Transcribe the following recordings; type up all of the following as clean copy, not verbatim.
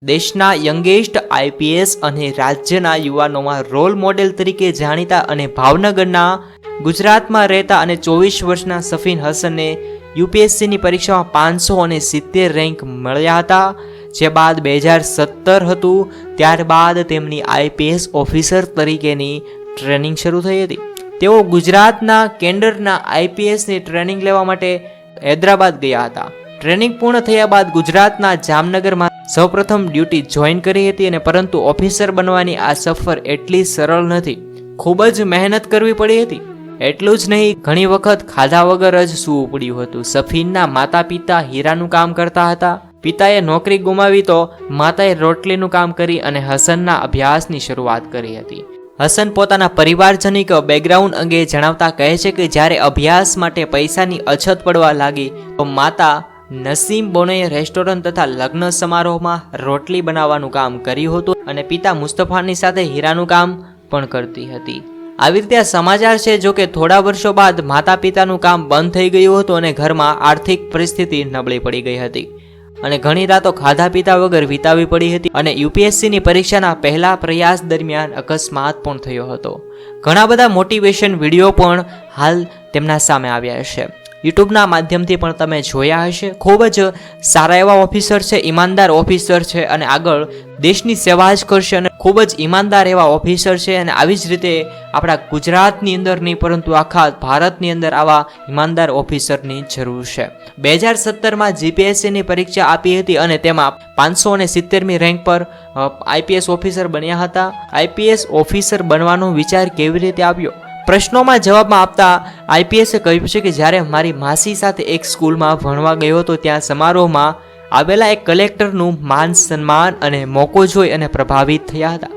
દેશના youngest IPS અને રાજ્યના યુવાનોમાં રોલ મોડેલ તરીકે જાણીતા અને ભાવનગરના ગુજરાતમાં રહેતા અને 24 વર્ષના સફીન હસનને યુપીએસસીની પરીક્ષામાં 570 રેન્ક મળ્યા હતા. જે બાદ 2017 હતું, ત્યારબાદ તેમની આઈપીએસ ઓફિસર તરીકેની ટ્રેનિંગ શરૂ થઈ હતી. તેઓ ગુજરાતના કેન્ડરના આઈપીએસની ટ્રેનિંગ લેવા માટે હૈદરાબાદ ગયા હતા. ટ્રેનિંગ પૂર્ણ થયા બાદ ગુજરાતના જામનગરમાં સૌપ્રથમ ડ્યુટી જોઈન કરી હતી અને પરંતુ ઓફિસર બનવાની આ સફર એટલી સરળ નથી. ખૂબ જ મહેનત કરવી પડી હતી. એટલું જ નહીં, ઘણી વખત ખાધા વગર જ સૂવું પડ્યું હતું. સફીનના માતા પિતા હીરાનું કામ કરતા હતા. પિતાએ નોકરી ગુમાવી તો માતાએ રોટલીનું કામ કરી અને હસનના અભ્યાસની શરૂઆત કરી હતી. હસન પોતાના પરિવારજનિક બેકગ્રાઉન્ડ અંગે જણાવતા કહે છે કે જ્યારે અભ્યાસ માટે પૈસાની અછત પડવા લાગી તો માતા નસીમ બોનોએ રેસ્ટોરન્ટ તથા લગ્ન સમારોહમાં રોટલી બનાવવાનું કામ કર્યું હતું અને પિતા મુસ્તફાની સાથે હીરાનું કામ પણ કરતી હતી. આવી રીતે આ સમાચાર છે. જો કે થોડા વર્ષો બાદ માતા પિતાનું કામ બંધ થઈ ગયું હતું અને ઘરમાં આર્થિક પરિસ્થિતિ નબળી પડી ગઈ હતી અને ઘણી રાતો ખાધા પીતા વગર વિતાવી પડી હતી અને યુપીએસસીની પરીક્ષાના પહેલા પ્રયાસ દરમિયાન અકસ્માત પણ થયો હતો. ઘણા બધા મોટિવેશન વિડીયો પણ હાલ તેમના સામે આવ્યા છે. યુટ્યુબના માધ્યમથી પણ તમે જોયા હશે. ખૂબ જ સારા એવા ઓફિસર છે, ઈમાનદાર ઓફિસર છે અને આગળ દેશની સેવા જ કરશે અને ખૂબ જ ઈમાનદાર એવા ઓફિસર છે. અને આવી જ રીતે આપણા ગુજરાતની અંદર નહીં પરંતુ આખા ભારતની અંદર આવા ઈમાનદાર ઓફિસરની જરૂર છે. 2017માં જીપીએસસીની પરીક્ષા આપી હતી અને તેમાં 570મી રેન્ક પર આઈપીએસ ઓફિસર બન્યા હતા. આઈપીએસ ઓફિસર બનવાનો વિચાર કેવી રીતે આવ્યો? પ્રશ્નોમાં જવાબમાં આપતા આઈપીએસે કહ્યું છે કે જ્યારે મારી માસી સાથે એક સ્કૂલમાં ભણવા ગયો હતો, ત્યાં સમારોહમાં આવેલા એક કલેક્ટરનું માન સન્માન અને મોકો જોઈ અને પ્રભાવિત થયા હતા.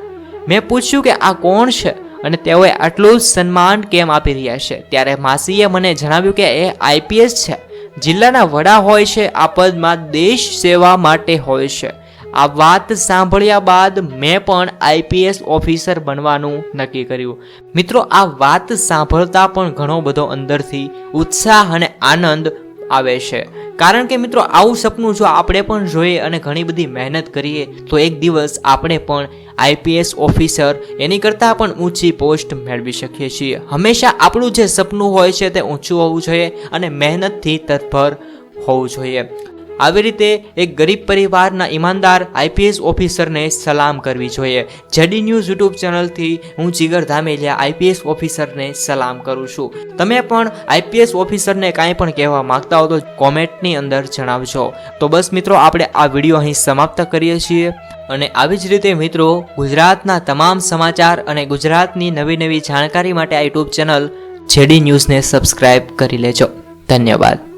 મેં પૂછ્યું કે આ કોણ છે અને તેઓએ આટલું સન્માન કેમ આપી રહ્યા છે? ત્યારે માસીએ મને જણાવ્યું કે એ આઈપીએસ છે, જિલ્લાના વડા હોય છે, આ પદમાં દેશ સેવા માટે હોય છે. આ વાત સાંભળ્યા બાદ મેં પણ આઈપીએસ ઓફિસર બનવાનું નક્કી કર્યું. મિત્રો, આ વાત સાંભળતા પણ ઘણો બધો અંદરથી ઉત્સાહ અને આનંદ આવે છે. કારણ કે મિત્રો, આવું સપનું જો આપણે પણ જોઈએ અને ઘણી બધી મહેનત કરીએ તો એક દિવસ આપણે પણ આઈપીએસ ઓફિસર એની કરતાં પણ ઊંચી પોસ્ટ મેળવી શકીએ છીએ. હંમેશા આપણું જે સપનું હોય છે તે ઊંચું હોવું જોઈએ અને મહેનતથી તત્પર હોવું જોઈએ. આવી રીતે એક ગરીબ પરિવારના ઈમાનદાર આઈપીએસ ઓફિસરને સલામ કરવી જોઈએ. જેડી ન્યૂઝ યુટ્યુબ ચેનલથી હું જીગર ધામેલિયા આઈપીએસ ઓફિસરને સલામ કરું છું. તમે પણ આઈપીએસ ઓફિસરને કાંઈ પણ કહેવા માંગતા હો તો કોમેન્ટની અંદર જણાવજો. તો બસ મિત્રો, આપણે આ વિડીયો અહીં સમાપ્ત કરીએ છીએ અને આવી જ રીતે મિત્રો, ગુજરાતના તમામ સમાચાર અને ગુજરાતની નવી નવી જાણકારી માટે આ યુટ્યુબ ચેનલ જેડી ન્યૂઝને સબસ્ક્રાઇબ કરી લેજો. ધન્યવાદ.